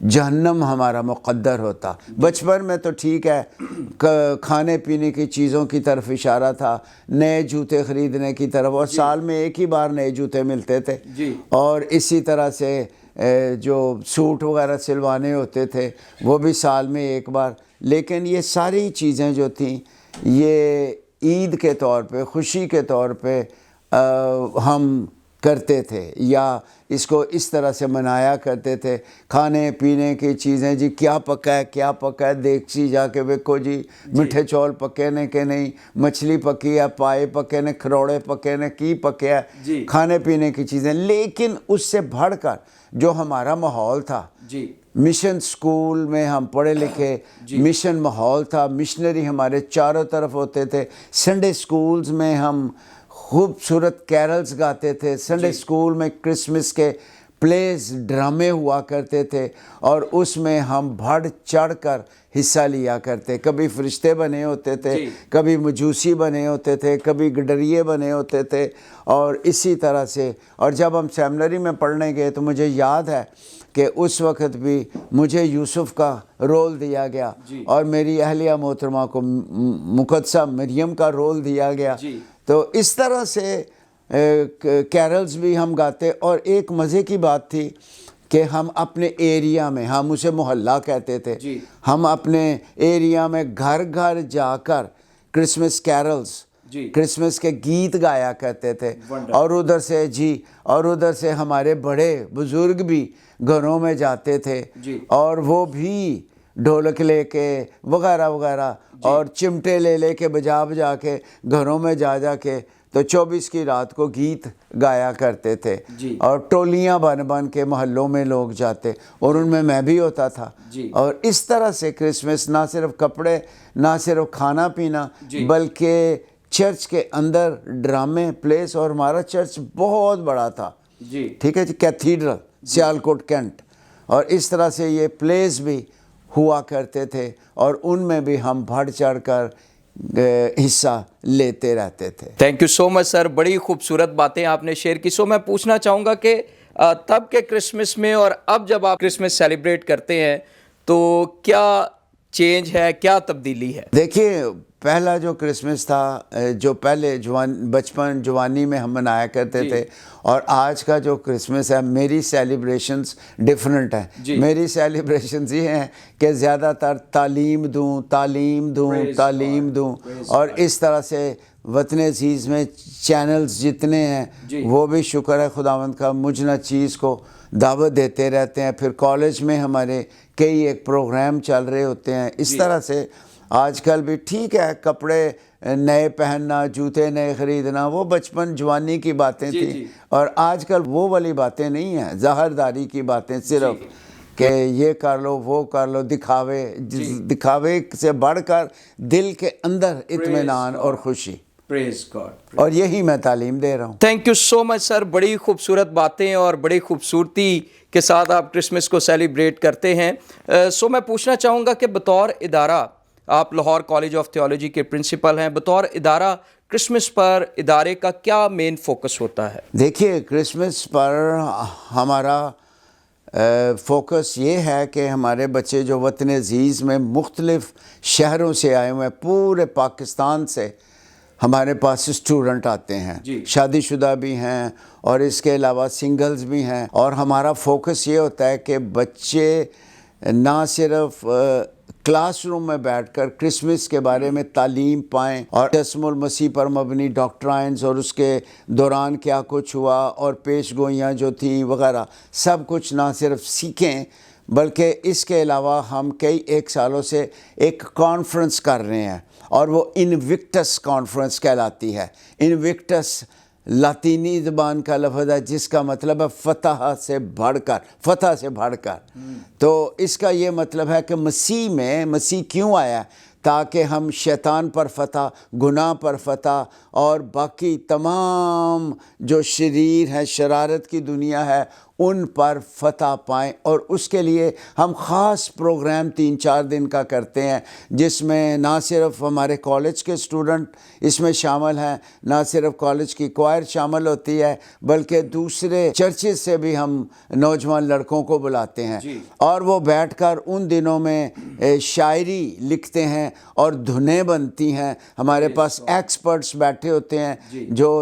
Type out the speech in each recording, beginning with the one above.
جہنم ہمارا مقدر ہوتا. بچپن میں تو ٹھیک ہے کھانے پینے کی چیزوں کی طرف اشارہ تھا, نئے جوتے خریدنے کی طرف, اور سال میں ایک ہی بار نئے جوتے ملتے تھے, اور اسی طرح سے جو سوٹ وغیرہ سلوانے ہوتے تھے وہ بھی سال میں ایک بار. لیکن یہ ساری چیزیں جو تھیں یہ عید کے طور پہ, خوشی کے طور پہ ہم کرتے تھے, یا اس کو اس طرح سے منایا کرتے تھے. کھانے پینے کی چیزیں, جی کیا پکا ہے, کیا پکا ہے, دیکھسی جا کے دیکھو جی میٹھے چول پکے نے کہ نہیں, مچھلی پکی ہے, پائے پکے نے, کھروڑے پکے نے, کی پکے ہے, کھانے پینے کی چیزیں. لیکن اس سے بڑھ کر جو ہمارا ماحول تھا, مشن سکول میں ہم پڑھے لکھے, مشن ماحول تھا, مشنری ہمارے چاروں طرف ہوتے تھے. سنڈے سکولز میں ہم خوبصورت کیرلز گاتے تھے. سنڈے سکول میں کرسمس کے پلیز, ڈرامے ہوا کرتے تھے, اور اس میں ہم بڑھ چڑھ کر حصہ لیا کرتے. کبھی فرشتے بنے ہوتے تھے, کبھی مجوسی بنے ہوتے تھے, کبھی گڈریے بنے ہوتے تھے, اور اسی طرح سے. اور جب ہم سیمنری میں پڑھنے گئے تو مجھے یاد ہے کہ اس وقت بھی مجھے یوسف کا رول دیا گیا, اور میری اہلیہ محترمہ کو مقدسہ مریم کا رول دیا گیا. تو اس طرح سے کیرلز بھی ہم گاتے. اور ایک مزے کی بات تھی کہ ہم اپنے ایریا میں, ہم اسے محلہ کہتے تھے, ہم اپنے ایریا میں گھر گھر جا کر کرسمس کیرلز, کرسمس کے گیت گایا کرتے تھے. اور ادھر سے ہمارے بڑے بزرگ بھی گھروں میں جاتے تھے, اور وہ بھی ڈھولک لے کے وغیرہ وغیرہ, اور چمٹے لے کے بجا کے گھروں میں جا کے تو 24 کی رات کو گیت گایا کرتے تھے. اور ٹولیاں بن کے محلوں میں لوگ جاتے, اور ان میں بھی ہوتا تھا. اور اس طرح سے کرسمس نہ صرف کپڑے, نہ صرف کھانا پینا, بلکہ چرچ کے اندر ڈرامے پلیس. اور ہمارا چرچ بہت بڑا تھا, ٹھیک ہے جی, کیتھیڈرل سیالکوٹ کینٹ, اور اس طرح سے یہ پلیس بھی ہوا کرتے تھے, اور ان میں بھی ہم بڑھ چڑھ کر حصہ لیتے رہتے تھے. تھینک یو سو مچ سر, بڑی خوبصورت باتیں آپ نے شیئر کی. سو میں پوچھنا چاہوں گا کہ تب کے کرسمس میں اور اب جب آپ کرسمس سیلیبریٹ کرتے ہیں تو کیا چینج ہے, کیا تبدیلی ہے؟ دیکھیے, پہلا جو کرسمس تھا, جو پہلے بچپن جوانی میں ہم منایا کرتے تھے, اور آج کا جو کرسمس ہے, میری سیلیبریشنز ڈیفرنٹ ہیں. میری سیلیبریشنز یہ ہیں کہ زیادہ تر تعلیم دوں, اور اس طرح سے وطن عزیز میں چینلز جتنے ہیں وہ بھی شکر ہے خداوند کا, مجھ نہ چیز کو دعوت دیتے رہتے ہیں. پھر کالج میں ہمارے کئی ایک پروگرام چل رہے ہوتے ہیں. اس طرح سے آج کل بھی ٹھیک ہے, کپڑے نئے پہننا, جوتے نئے خریدنا, وہ بچپن جوانی کی باتیں تھیں. اور آج کل وہ والی باتیں نہیں ہیں, ظاہرداری کی باتیں, صرف کہ یہ کر لو وہ کر لو, دکھاوے سے بڑھ کر دل کے اندر اطمینان اور خوشی. پریز گاڈ. اور یہی میں تعلیم دے رہا ہوں. تھینک یو سو مچ سر, بڑی خوبصورت باتیں اور بڑی خوبصورتی کے ساتھ آپ کرسمس کو سیلیبریٹ کرتے ہیں. سو میں پوچھنا چاہوں گا کہ بطور ادارہ, آپ لاہور کالج آف تھیولوجی کے پرنسپل ہیں, بطور ادارہ کرسمس پر ادارے کا کیا مین فوکس ہوتا ہے؟ دیکھیے, کرسمس پر ہمارا فوکس یہ ہے کہ ہمارے بچے جو وطن عزیز میں مختلف شہروں سے آئے ہوئے ہیں, پورے پاکستان سے ہمارے پاس اسٹوڈنٹ آتے ہیں, شادی شدہ بھی ہیں اور اس کے علاوہ سنگلز بھی ہیں. اور ہمارا فوکس یہ ہوتا ہے کہ بچے نہ صرف کلاس روم میں بیٹھ کر کرسمس کے بارے میں تعلیم پائیں, اور جسم المسیح پر مبنی ڈاکٹرائنز اور اس کے دوران کیا کچھ ہوا اور پیش گوئیاں جو تھیں وغیرہ سب کچھ نہ صرف سیکھیں, بلکہ اس کے علاوہ ہم کئی ایک سالوں سے ایک کانفرنس کر رہے ہیں, اور وہ انوکٹس کانفرنس کہلاتی ہے. انوکٹس لاطینی زبان کا لفظ ہے جس کا مطلب ہے فتح سے بڑھ کر. تو اس کا یہ مطلب ہے کہ مسیح کیوں آیا, تاکہ ہم شیطان پر فتح, گناہ پر فتح, اور باقی تمام جو شریر ہے, شرارت کی دنیا ہے, ان پر فتح پائیں، اور اس کے لیے ہم خاص پروگرام 3-4 دن کا کرتے ہیں، جس میں نہ صرف ہمارے کالج کے اسٹوڈنٹ اس میں شامل ہیں، نہ صرف کالج کی کوائر شامل ہوتی ہے، بلکہ دوسرے چرچز سے بھی ہم نوجوان لڑکوں کو بلاتے ہیں، اور وہ بیٹھ کر ان دنوں میں شاعری لکھتے ہیں اور دھنیں بنتی ہیں۔ ہمارے پاس ایکسپرٹس بیٹھے ہوتے ہیں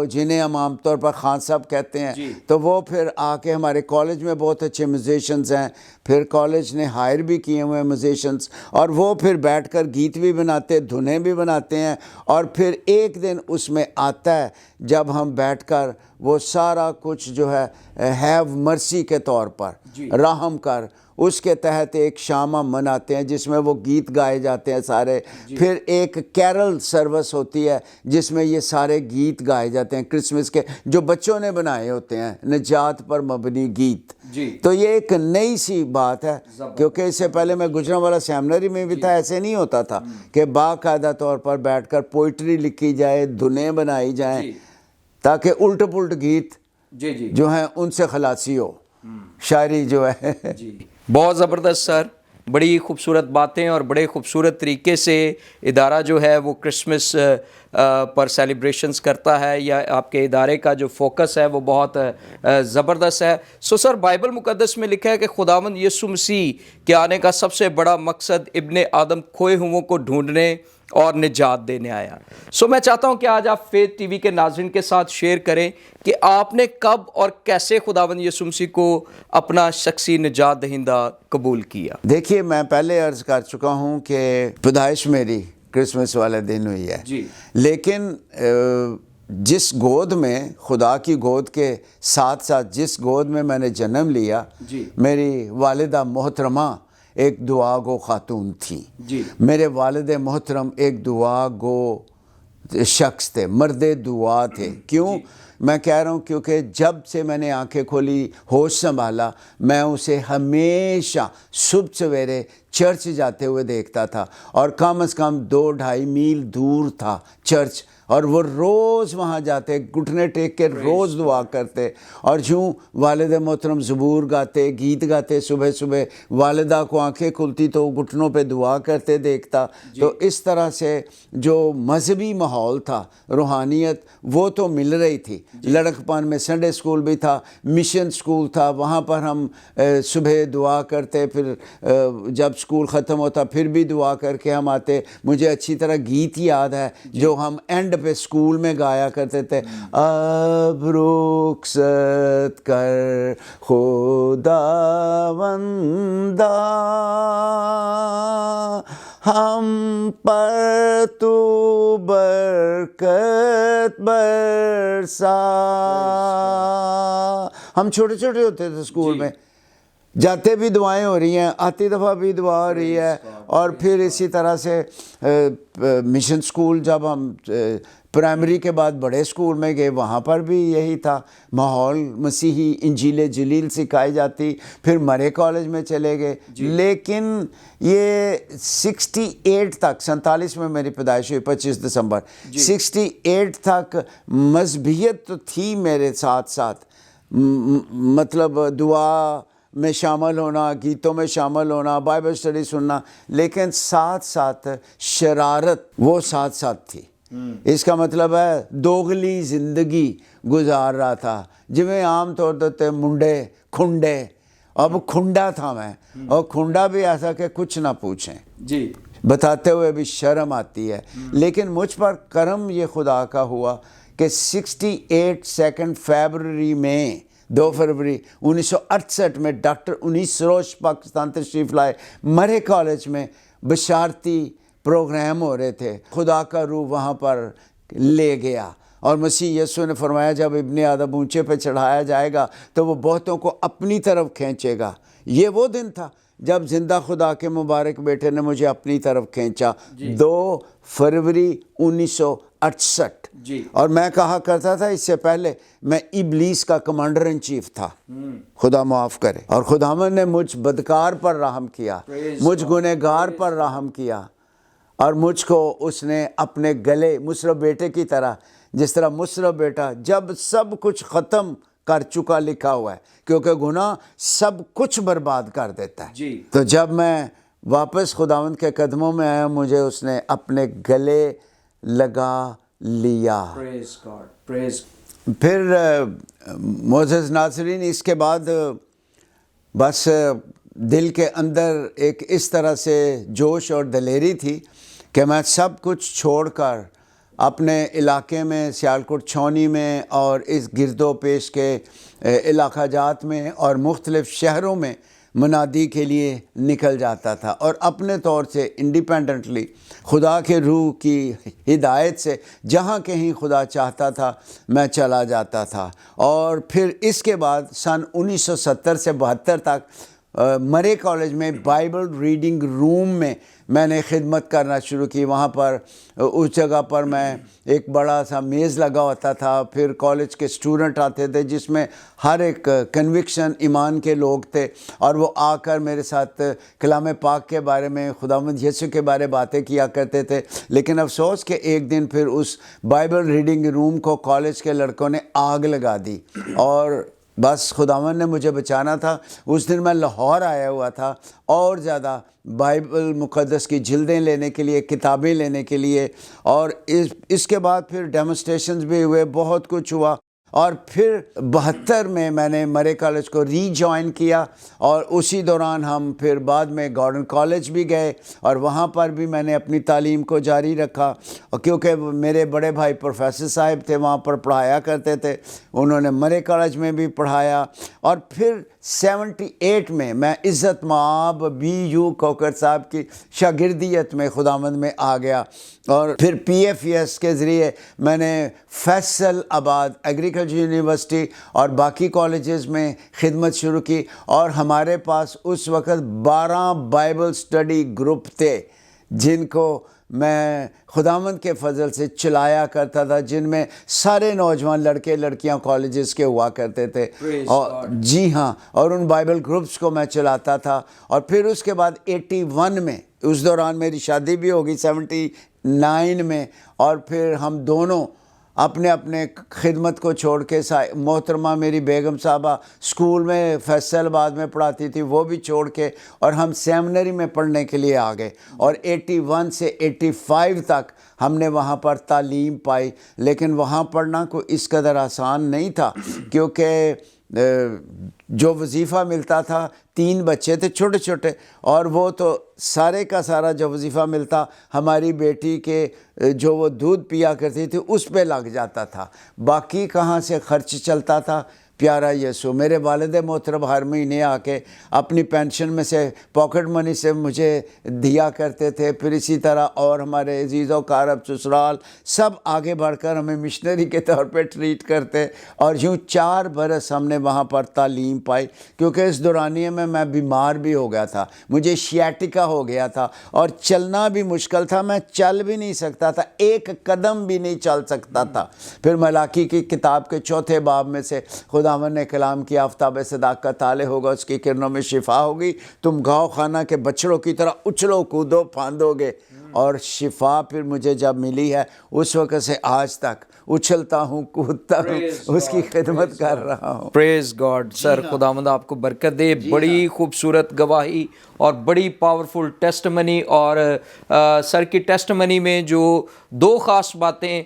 جنہیں ہم عام طور پر خان صاحب کہتے ہیں، تو وہ پھر آ کے ہمارے کالج میں بہت اچھے میوزیشنز ہیں، پھر کالج نے ہائر بھی کیے ہوئے ہیں میوزیشنز، اور وہ پھر بیٹھ کر گیت بھی بناتے، دھنیں بھی بناتے ہیں، اور پھر ایک دن اس میں آتا ہے جب ہم بیٹھ کر وہ سارا کچھ جو ہے ہیو مرسی کے طور پر رحم کر، اس کے تحت ایک شام ہم مناتے ہیں جس میں وہ گیت گائے جاتے ہیں سارے، پھر ایک کیرل سروس ہوتی ہے جس میں یہ سارے گیت گائے جاتے ہیں کرسمس کے، جو بچوں نے بنائے ہوتے ہیں، نجات پر مبنی گیت۔ تو یہ ایک نئی سی بات ہے، کیونکہ اس سے پہلے میں گجرانوالہ سیمنری میں بھی تھا، ایسے نہیں ہوتا تھا کہ باقاعدہ طور پر بیٹھ کر پوئٹری لکھی جائے، دھنیں بنائی جائیں، تاکہ الٹ پلٹ گیت جو ہیں ان سے خلاصی ہو، شاعری جو ہے۔ بہت زبردست سر، بڑی خوبصورت باتیں، اور بڑے خوبصورت طریقے سے ادارہ جو ہے وہ کرسمس پر سیلیبریشنز کرتا ہے، یا آپ کے ادارے کا جو فوکس ہے وہ بہت زبردست ہے۔ سر، بائبل مقدس میں لکھا ہے کہ خداوند یسوع مسیح کے آنے کا سب سے بڑا مقصد ابن آدم کھوئے ہوئوں کو ڈھونڈنے اور نجات دینے آیا۔ میں چاہتا ہوں کہ آج آپ فیتھ ٹی وی کے ناظرین کے ساتھ شیئر کریں کہ آپ نے کب اور کیسے خداوند یسوع مسیح کو اپنا شخصی نجات دہندہ قبول کیا۔ دیکھیے، میں پہلے عرض کر چکا ہوں کہ پیدائش میری کرسمس والے دن ہوئی ہے، لیکن جس گود میں، خدا کی گود کے ساتھ ساتھ جس گود میں نے جنم لیا، میری والدہ محترمہ ایک دعا گو خاتون تھی۔ میرے والد محترم ایک دعا گو شخص تھے، مرد دعا تھے۔ کیوں میں کہہ رہا ہوں؟ کیونکہ جب سے میں نے آنکھیں کھولی، ہوش سنبھالا، میں اسے ہمیشہ صبح سویرے چرچ جاتے ہوئے دیکھتا تھا، اور کم از کم 2-2.5 میل دور تھا چرچ، اور وہ روز وہاں جاتے، گھٹنے ٹیک کے روز دعا کرتے، اور یوں والد محترم زبور گاتے، گیت گاتے، صبح صبح والدہ کو آنکھیں کھلتی تو وہ گھٹنوں پہ دعا کرتے دیکھتا۔ تو اس طرح سے جو مذہبی ماحول تھا، روحانیت، وہ تو مل رہی تھی۔ لڑکپن میں سنڈے اسکول بھی تھا، مشن اسکول تھا، وہاں پر ہم صبح دعا کرتے، پھر جب اسکول ختم ہوتا پھر بھی دعا کر کے ہم آتے۔ مجھے اچھی طرح گیت یاد ہے جو ہم اینڈ پہ اسکول میں گایا کرتے تھے، اب رخصت کر خداوندا ہم پر تو برکت برسا۔ ہم چھوٹے چھوٹے ہوتے تھے اسکول میں، جاتے بھی دعائیں ہو رہی ہیں، آتی دفعہ بھی دعا ہو رہی ہے، اور پھر اسی طرح سے مشن اسکول، جب ہم پرائمری کے بعد بڑے اسکول میں گئے، وہاں پر بھی یہی تھا ماحول، مسیحی انجیل جلیل سکھائی جاتی۔ پھر مرے کالج میں چلے گئے، لیکن یہ 48 تک، 47 میں میری پیدائش ہوئی، 25 دسمبر 68 تک مذہبیت تو تھی میرے ساتھ ساتھ، مطلب دعا میں شامل ہونا، گیتوں میں شامل ہونا، بائبل اسٹڈی سننا، لیکن ساتھ ساتھ شرارت وہ ساتھ ساتھ تھی۔ اس کا مطلب ہے دوغلی زندگی گزار رہا تھا، جی میں عام طور پر منڈے کھنڈے، اب کھنڈا تھا میں، اور کھنڈا بھی ایسا کہ کچھ نہ پوچھیں، بتاتے ہوئے بھی شرم آتی ہے۔ لیکن مجھ پر کرم یہ خدا کا ہوا کہ 2 فروری میں 2 فروری 1968 میں ڈاکٹر انیس سروش پاکستان تشریف لائے۔ مرے کالج میں بشارتی پروگرام ہو رہے تھے، خدا کا روح وہاں پر لے گیا، اور مسیح یسوع نے فرمایا جب ابن آدم اونچے پہ چڑھایا جائے گا تو وہ بہتوں کو اپنی طرف کھینچے گا۔ یہ وہ دن تھا جب زندہ خدا کے مبارک بیٹے نے مجھے اپنی طرف کھینچا، 2 فروری 1968۔ اور میں کہا کرتا تھا اس سے پہلے میں ابلیس کا کمانڈر ان چیف تھا، خدا معاف کرے، اور خداوند نے مجھ بدکار پر رحم کیا، مجھ گنہگار پر رحم کیا، اور مجھ کو اس نے اپنے گلے، مصرف بیٹے کی طرح، جس طرح مصرف بیٹا جب سب کچھ ختم کر چکا لکھا ہوا ہے، کیونکہ گناہ سب کچھ برباد کر دیتا ہے۔ جی۔ تو جب میں واپس خداوند کے قدموں میں آیا، مجھے اس نے اپنے گلے لگا لیا۔ پریز گاڈ، پریز۔ پھر معزز ناظرین، اس کے بعد بس دل کے اندر ایک اس طرح سے جوش اور دلیری تھی کہ میں سب کچھ چھوڑ کر اپنے علاقے میں، سیالکوٹ چھاؤنی میں اور اس گرد و پیش کے علاقہ جات میں اور مختلف شہروں میں منادی کے لیے نکل جاتا تھا، اور اپنے طور سے انڈیپینڈنٹلی خدا کے روح کی ہدایت سے جہاں کہیں خدا چاہتا تھا میں چلا جاتا تھا۔ اور پھر اس کے بعد سن 1970 سے 72 تک مرے کالج میں بائبل ریڈنگ روم میں نے خدمت کرنا شروع کی۔ وہاں پر اس جگہ پر میں ایک بڑا سا میز لگا ہوتا تھا، پھر کالج کے اسٹوڈنٹ آتے تھے جس میں ہر ایک کنوکشن ایمان کے لوگ تھے، اور وہ آ کر میرے ساتھ کلام پاک کے بارے میں، خداوند یسوع کے بارے باتیں کیا کرتے تھے۔ لیکن افسوس کہ ایک دن پھر اس بائبل ریڈنگ روم کو کالج کے لڑکوں نے آگ لگا دی، اور بس خداوند نے مجھے بچانا تھا۔ اس دن میں لاہور آیا ہوا تھا، اور زیادہ بائبل مقدس کی جلدیں لینے کے لیے، کتابیں لینے کے لیے، اور اس کے بعد پھر ڈیمونسٹریشنز بھی ہوئے، بہت کچھ ہوا۔ اور پھر 72 میں نے مرے کالج کو ری جوائن کیا، اور اسی دوران ہم پھر بعد میں گارڈن کالج بھی گئے، اور وہاں پر بھی میں نے اپنی تعلیم کو جاری رکھا، کیونکہ میرے بڑے بھائی پروفیسر صاحب تھے، وہاں پر پڑھایا کرتے تھے، انہوں نے مرے کالج میں بھی پڑھایا۔ اور پھر 78 میں عزت مآب BU کوکر صاحب کی شاگردیت میں خداوند میں آ گیا، اور پھر PFES کے ذریعے میں نے فیصل آباد ایگریکلچر یونیورسٹی اور باقی کالجز میں خدمت شروع کی، اور ہمارے پاس اس وقت 12 بائبل سٹڈی گروپ تھے جن کو میں خداوند کے فضل سے چلایا کرتا تھا، جن میں سارے نوجوان لڑکے لڑکیاں کالجز کے ہوا کرتے تھے، اور جی ہاں، اور ان بائبل گروپس کو میں چلاتا تھا۔ اور پھر اس کے بعد 81 میں، اس دوران میری شادی بھی ہوگی 79 میں، اور پھر ہم دونوں اپنے اپنے خدمت کو چھوڑ کے، محترمہ میری بیگم صاحبہ اسکول میں فیصل آباد میں پڑھاتی تھی، وہ بھی چھوڑ کے، اور ہم سیمنری میں پڑھنے کے لیے آ گئے، اور 81 سے 85 تک ہم نے وہاں پر تعلیم پائی۔ لیکن وہاں پڑھنا کوئی اس قدر آسان نہیں تھا، کیونکہ جو وظیفہ ملتا تھا، 3 بچے تھے چھوٹے چھوٹے، اور وہ تو سارے کا سارا جو وظیفہ ملتا ہماری بیٹی کے جو وہ دودھ پیا کرتی تھی اس پہ لگ جاتا تھا، باقی کہاں سے خرچ چلتا تھا۔ پیارا یسوع، میرے والد محترم ہر مہینے آ کے اپنی پینشن میں سے، پاکٹ منی سے مجھے دیا کرتے تھے، پھر اسی طرح اور ہمارے عزیز و اقارب سسرال سب آگے بڑھ کر ہمیں مشنری کے طور پہ ٹریٹ کرتے، اور یوں 4 برس ہم نے وہاں پر تعلیم پائی۔ کیونکہ اس دورانیے میں بیمار بھی ہو گیا تھا، مجھے شیاٹکا ہو گیا تھا، اور چلنا بھی مشکل تھا، میں چل بھی نہیں سکتا تھا، ایک قدم بھی نہیں چل سکتا تھا۔ پھر ملاکی کی کتاب کے 4 باب میں سے خداوند نے کلام کیا، آفتاب صداقت طالع ہوگا، اس کی کرنوں میں شفا ہوگی، تم گاؤ خانہ کے بچڑوں کی طرح اچھلو کودو پھاندو گے۔ اور شفا پھر مجھے جب ملی ہے، اس وقت سے آج تک اچھلتا ہوں، کودتا ہوں، اس کی خدمت کر رہا ہوں۔ پریز گاڈ سر، خداوند آپ کو برکت دے۔ بڑی خوبصورت گواہی اور بڑی پاورفل ٹیسٹمنی، اور سر کی ٹیسٹمنی میں جو 2 خاص باتیں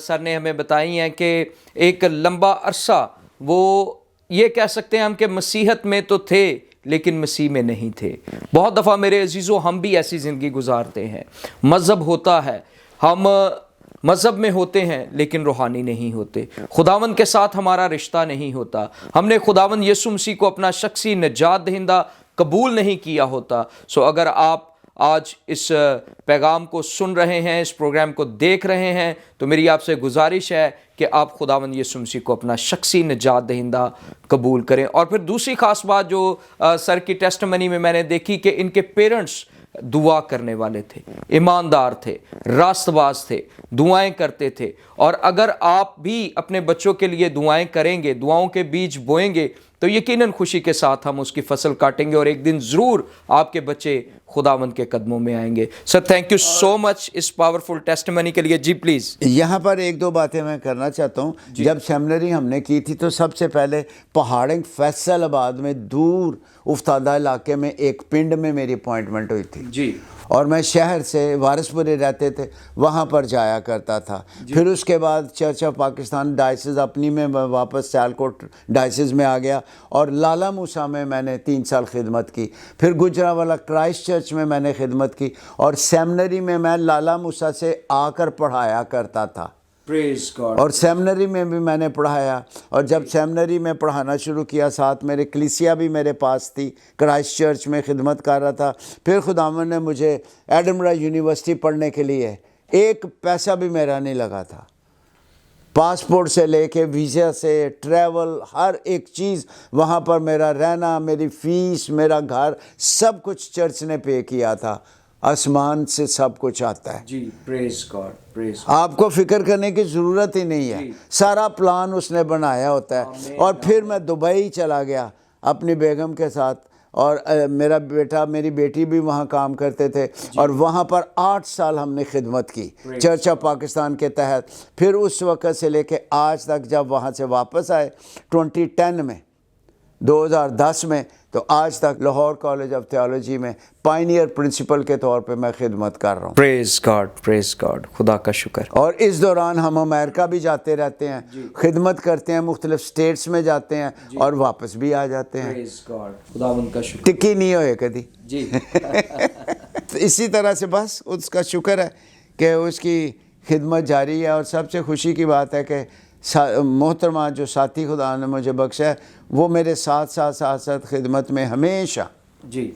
سر نے ہمیں بتائی ہیں کہ ایک لمبا عرصہ وہ یہ کہہ سکتے ہیں ہم کہ مسیحت میں تو تھے لیکن مسیح میں نہیں تھے۔ بہت دفعہ میرے عزیزو ہم بھی ایسی زندگی گزارتے ہیں، مذہب ہوتا ہے، ہم مذہب میں ہوتے ہیں لیکن روحانی نہیں ہوتے، خداوند کے ساتھ ہمارا رشتہ نہیں ہوتا، ہم نے خداوند یسوع مسیح کو اپنا شخصی نجات دہندہ قبول نہیں کیا ہوتا۔ سو اگر آپ آج اس پیغام کو سن رہے ہیں، اس پروگرام کو دیکھ رہے ہیں، تو میری آپ سے گزارش ہے کہ آپ خداوند یسوع مسیح کو اپنا شخصی نجات دہندہ قبول کریں۔ اور پھر دوسری خاص بات جو سر کی ٹیسٹمنی میں نے دیکھی کہ ان کے پیرنٹس دعا کرنے والے تھے، ایماندار تھے، راست باز تھے، دعائیں کرتے تھے۔ اور اگر آپ بھی اپنے بچوں کے لیے دعائیں کریں گے، دعاؤں کے بیج بوئیں گے، تو یقیناً خوشی کے ساتھ ہم اس کی فصل کاٹیں گے اور ایک دن ضرور آپ کے بچے خداوند کے قدموں میں آئیں گے. Sir thank you so much اس پاورفل ٹیسٹیمنی کے لیے. جی پلیز. یہاں پر ایک دو باتیں میں کرنا چاہتا ہوں. جب سیمنری ہم نے کی تھی تو سب سے پہلے پہاڑنگ فیصل آباد میں دور افتادہ علاقے میں ایک پنڈ میں میری اپوائنٹمنٹ ہوئی تھی جی. اور میں شہر سے وارث پورے رہتے تھے وہاں پر جایا کرتا تھا. پھر اس کے بعد چرچ آف پاکستان ڈائسز اپنی میں واپس سیالکوٹ ڈائسز میں آ گیا اور لالا موسیٰ میں نے 3 سال خدمت کی. پھر گجرانوالہ کرائسٹ چرچ میں نے خدمت کی اور سیمنری میں لالا موسیٰ سے آ کر پڑھایا کرتا تھا. اور سیمنری میں بھی میں نے پڑھایا اور جب سیمنری میں پڑھانا شروع کیا ساتھ میرے کلیسیا بھی میرے پاس تھی. کرائسٹ چرچ میں خدمت کر رہا تھا. پھر خداوند نے مجھے ایڈنبرا یونیورسٹی پڑھنے کے لیے ایک پیسہ بھی میرا نہیں لگا تھا. پاسپورٹ سے لے کے ویزا سے ٹریول ہر ایک چیز وہاں پر میرا رہنا میری فیس میرا گھر سب کچھ چرچ نے پے کیا تھا. آسمان سے سب کچھ آتا ہے. جی پریز گاڈ پریز. آپ کو فکر کرنے کی ضرورت ہی نہیں ہے. سارا پلان اس نے بنایا ہوتا ہے. اور پھر میں دبئی چلا گیا اپنی بیگم کے ساتھ اور میرا بیٹا میری بیٹی بھی وہاں کام کرتے تھے اور وہاں پر 8 سال ہم نے خدمت کی چرچ آف پاکستان کے تحت. پھر اس وقت سے لے کے آج تک جب وہاں سے واپس آئے 2010 میں 2010 میں تو آج تک لاہور کالج آف تھیالوجی میں پائنیئر پرنسپل کے طور پہ میں خدمت کر رہا ہوں. پریز گاڈ خدا کا شکر. اور اس دوران ہم امریکہ بھی جاتے رہتے ہیں خدمت کرتے ہیں مختلف سٹیٹس میں جاتے ہیں اور واپس بھی آ جاتے ہیں. پریز گاڈ خداوند کا شکر. ٹکی نہیں ہوئے کبھی. جی. اسی طرح سے بس اس کا شکر ہے کہ اس کی خدمت جاری ہے. اور سب سے خوشی کی بات ہے کہ محترمہ جو ساتھی خدا نے مجھے بخشا ہے وہ میرے ساتھ خدمت میں ہمیشہ جی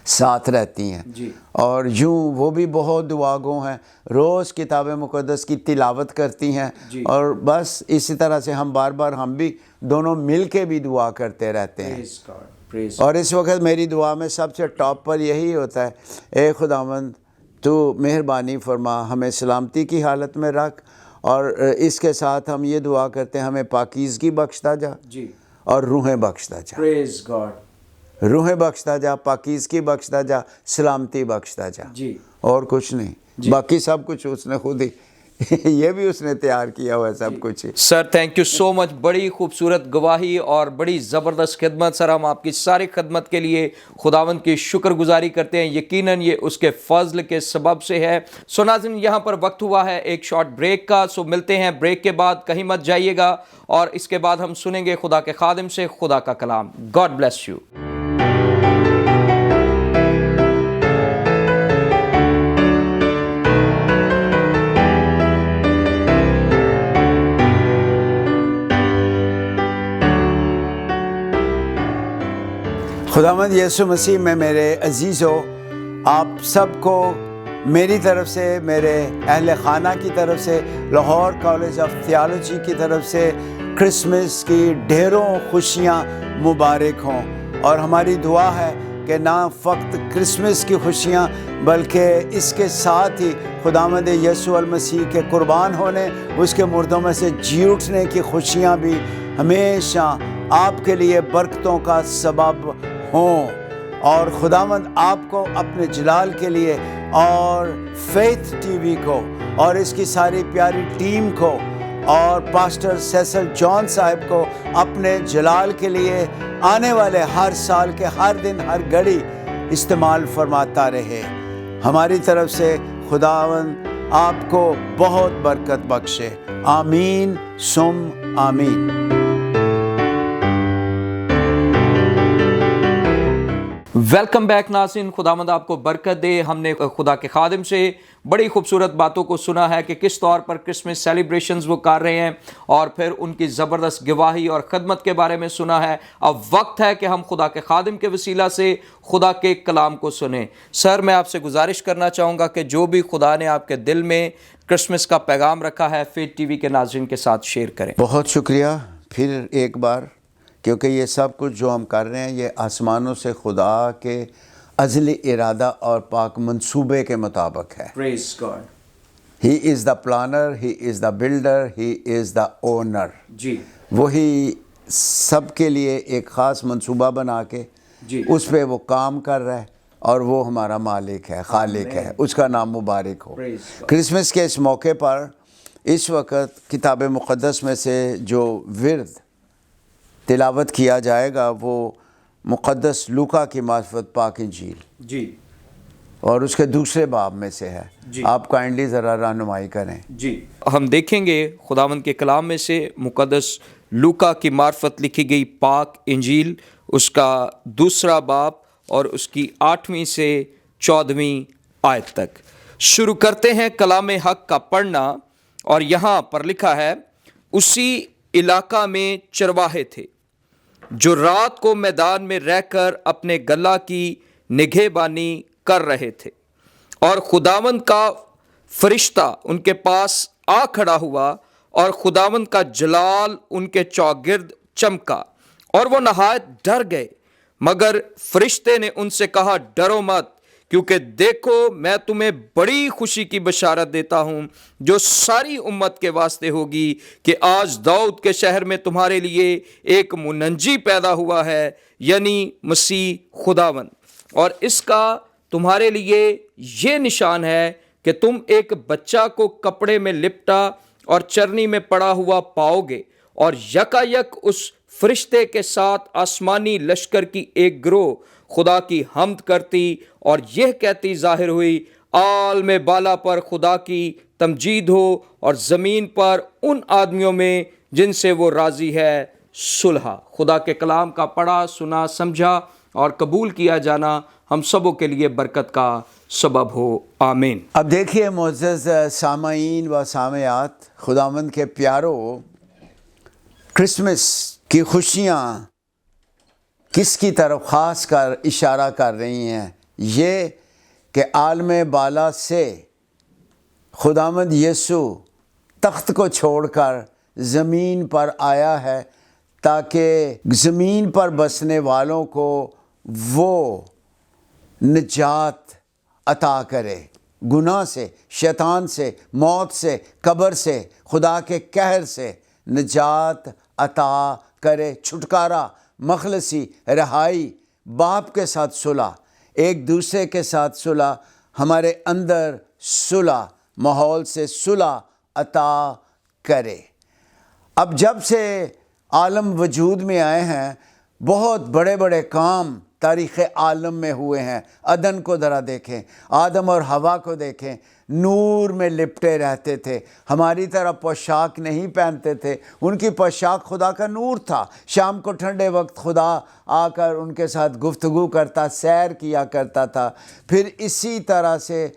ساتھ رہتی ہیں. جی. اور یوں وہ بھی بہت دعا گو ہیں روز کتاب مقدس کی تلاوت کرتی ہیں. اور بس اسی طرح سے ہم بار ہم بھی دونوں مل کے بھی دعا کرتے رہتے ہیں. اور اس وقت میری دعا میں سب سے ٹاپ پر یہی ہوتا ہے اے خداوند تو مہربانی فرما ہمیں سلامتی کی حالت میں رکھ. اور اس کے ساتھ ہم یہ دعا کرتے ہیں ہمیں پاکیزگی بخشتا جا اور روحیں بخشتا جا. پریز گاڈ. روحیں بخشتا جا پاکیزگی بخشتا جا سلامتی بخشتا جا. اور کچھ نہیں. باقی سب کچھ اس نے خود ہی یہ بھی اس نے تیار کیا ہوا ہے سب کچھ. سر تھینک یو سو مچ. بڑی خوبصورت گواہی اور بڑی زبردست خدمت. سر ہم آپ کی ساری خدمت کے لیے خداوند کی شکر گزاری کرتے ہیں. یقیناً یہ اس کے فضل کے سبب سے ہے. سو ناظرین یہاں پر وقت ہوا ہے ایک شارٹ بریک کا. سو ملتے ہیں بریک کے بعد. کہیں مت جائیے گا اور اس کے بعد ہم سنیں گے خدا کے خادم سے خدا کا کلام. God bless you. خداوند یسوع مسیح میں میرے عزیزو آپ سب کو میری طرف سے میرے اہل خانہ کی طرف سے لاہور کالج آف تھیالوجی کی طرف سے کرسمس کی ڈھیروں خوشیاں مبارک ہوں. اور ہماری دعا ہے کہ نہ فقط کرسمس کی خوشیاں بلکہ اس کے ساتھ ہی خداوند یسوع المسیح کے قربان ہونے اس کے مردوں میں سے جی اٹھنے کی خوشیاں بھی ہمیشہ آپ کے لیے برکتوں کا سبب ہوں. اور خداوند آپ کو اپنے جلال کے لیے اور فیتھ ٹی وی کو اور اس کی ساری پیاری ٹیم کو اور پاسٹر سیسل جان صاحب کو اپنے جلال کے لیے آنے والے ہر سال کے ہر دن ہر گھڑی استعمال فرماتا رہے. ہماری طرف سے خداوند آپ کو بہت برکت بخشے. آمین ثم آمین. ویلکم بیک ناظرین. خداوند آپ کو برکت دے. ہم نے خدا کے خادم سے بڑی خوبصورت باتوں کو سنا ہے کہ کس طور پر کرسمس سیلیبریشنز وہ کر رہے ہیں اور پھر ان کی زبردست گواہی اور خدمت کے بارے میں سنا ہے. اب وقت ہے کہ ہم خدا کے خادم کے وسیلہ سے خدا کے کلام کو سنیں. سر میں آپ سے گزارش کرنا چاہوں گا کہ جو بھی خدا نے آپ کے دل میں کرسمس کا پیغام رکھا ہے فیتھ ٹی وی کے ناظرین کے ساتھ شیئر کریں. بہت شکریہ پھر ایک بار کیونکہ یہ سب کچھ جو ہم کر رہے ہیں یہ آسمانوں سے خدا کے ازلی ارادہ اور پاک منصوبے کے مطابق ہے. Praise God. He is the planner, he is the builder, he is the owner. جی. وہی سب کے لیے ایک خاص منصوبہ بنا کے جی اس پہ وہ کام کر رہا ہے، اور وہ ہمارا مالک ہے، خالق ہے، اس کا نام مبارک ہو۔ کرسمس کے اس موقع پر اس وقت کتاب مقدس میں سے جو ورد تلاوت کیا جائے گا وہ مقدس لوکا کی معرفت پاک انجیل جی اور اس کے دوسرے باب میں سے ہے۔ جی آپ کائنڈلی ذرا رہنمائی کریں۔ جی ہم دیکھیں گے خداوند کے کلام میں سے مقدس لوکا کی معرفت لکھی گئی پاک انجیل، اس کا دوسرا باب اور اس کی 8ویں سے 14ویں آیت تک۔ شروع کرتے ہیں کلام حق کا پڑھنا، اور یہاں پر لکھا ہے، اسی علاقہ میں چرواہے تھے جو رات کو میدان میں رہ کر اپنے گلہ کی نگہبانی کر رہے تھے، اور خداوند کا فرشتہ ان کے پاس آ کھڑا ہوا، اور خداوند کا جلال ان کے چوگرد چمکا، اور وہ نہایت ڈر گئے۔ مگر فرشتے نے ان سے کہا، ڈرو مت، کیونکہ دیکھو میں تمہیں بڑی خوشی کی بشارت دیتا ہوں جو ساری امت کے واسطے ہوگی، کہ آج داؤد کے شہر میں تمہارے لیے ایک منجی پیدا ہوا ہے، یعنی مسیح خداوند۔ اور اس کا تمہارے لیے یہ نشان ہے کہ تم ایک بچہ کو کپڑے میں لپٹا اور چرنی میں پڑا ہوا پاؤ گے، اور یکایک اس فرشتے کے ساتھ آسمانی لشکر کی ایک گروہ خدا کی حمد کرتی اور یہ کہتی ظاہر ہوئی، عالم بالا پر خدا کی تمجید ہو، اور زمین پر ان آدمیوں میں جن سے وہ راضی ہے صلح۔ خدا کے کلام کا پڑھا، سنا، سمجھا اور قبول کیا جانا ہم سبوں کے لیے برکت کا سبب ہو، آمین۔ اب دیکھیے معزز سامعین و سامعات، خداوند کے پیارو، کرسمس کی خوشیاں کس کی طرف خاص کر اشارہ کر رہی ہیں؟ یہ کہ عالم بالا سے خداوند یسوع تخت کو چھوڑ کر زمین پر آیا ہے تاکہ زمین پر بسنے والوں کو وہ نجات عطا کرے، گناہ سے، شیطان سے، موت سے، قبر سے، خدا کے قہر سے نجات عطا کرے، چھٹکارا، مخلصی، رہائی، باپ کے ساتھ صلح، ایک دوسرے کے ساتھ صلح، ہمارے اندر صلح، ماحول سے صلح عطا کرے۔ اب جب سے عالم وجود میں آئے ہیں، بہت بڑے بڑے کام تاریخ عالم میں ہوئے ہیں۔ عدن کو ذرا دیکھیں، آدم اور حوا کو دیکھیں، نور میں لپٹے رہتے تھے، ہماری طرح پوشاک نہیں پہنتے تھے، ان کی پوشاک خدا کا نور تھا۔ شام کو ٹھنڈے وقت خدا آ کر ان کے ساتھ گفتگو کرتا، سیر کیا کرتا تھا۔ پھر اسی طرح سے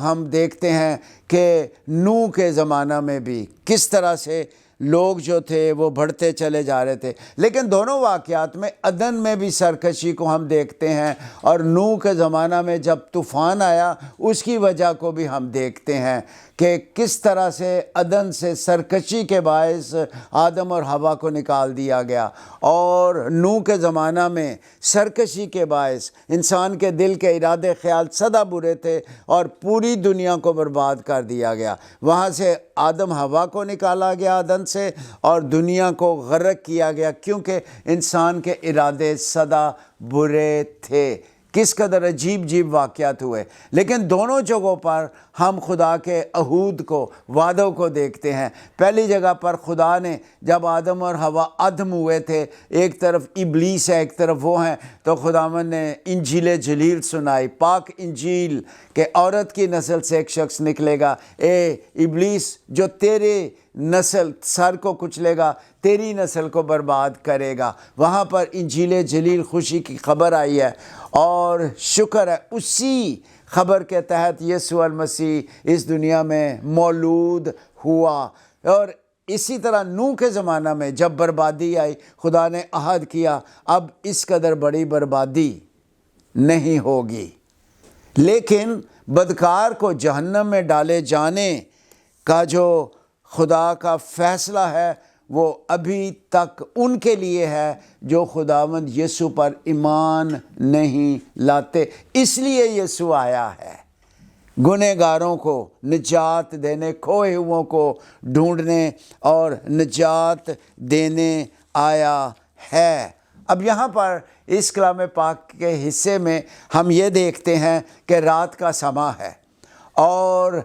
ہم دیکھتے ہیں کہ نوح کے زمانہ میں بھی کس طرح سے لوگ جو تھے وہ بڑھتے چلے جا رہے تھے، لیکن دونوں واقعات میں عدن میں بھی سرکشی کو ہم دیکھتے ہیں، اور نوح کے زمانہ میں جب طوفان آیا اس کی وجہ کو بھی ہم دیکھتے ہیں کہ کس طرح سے عدن سے سرکشی کے باعث آدم اور حوا کو نکال دیا گیا، اور نوح کے زمانہ میں سرکشی کے باعث انسان کے دل کے ارادے خیال سدا برے تھے اور پوری دنیا کو برباد کر دیا گیا۔ وہاں سے آدم حوا کو نکالا گیا عدن سے، اور دنیا کو غرق کیا گیا کیونکہ انسان کے ارادے سدا برے تھے۔ کس قدر عجیب عجیب واقعات ہوئے، لیکن دونوں جگہوں پر ہم خدا کے عہود کو، وعدوں کو دیکھتے ہیں۔ پہلی جگہ پر خدا نے جب آدم اور حوا ادم ہوئے تھے، ایک طرف ابلیس ہے ایک طرف وہ ہیں، تو خداوند نے انجیل جلیل سنائی، پاک انجیل کہ عورت کی نسل سے ایک شخص نکلے گا، اے ابلیس جو تیرے نسل سر کو کچلے گا، تیری نسل کو برباد کرے گا۔ وہاں پر انجیل جلیل خوشی کی خبر آئی ہے، اور شکر ہے اسی خبر کے تحت یسوع المسیح اس دنیا میں مولود ہوا۔ اور اسی طرح نوح کے زمانہ میں جب بربادی آئی، خدا نے عہد کیا اب اس قدر بڑی بربادی نہیں ہوگی، لیکن بدکار کو جہنم میں ڈالے جانے کا جو خدا کا فیصلہ ہے وہ ابھی تک ان کے لیے ہے جو خداوند یسوع پر ایمان نہیں لاتے۔ اس لیے یسوع آیا ہے، گنہگاروں کو نجات دینے، کھوئے ہوئوں کو ڈھونڈنے اور نجات دینے آیا ہے۔ اب یہاں پر اس کلام پاک کے حصے میں ہم یہ دیکھتے ہیں کہ رات کا سما ہے اور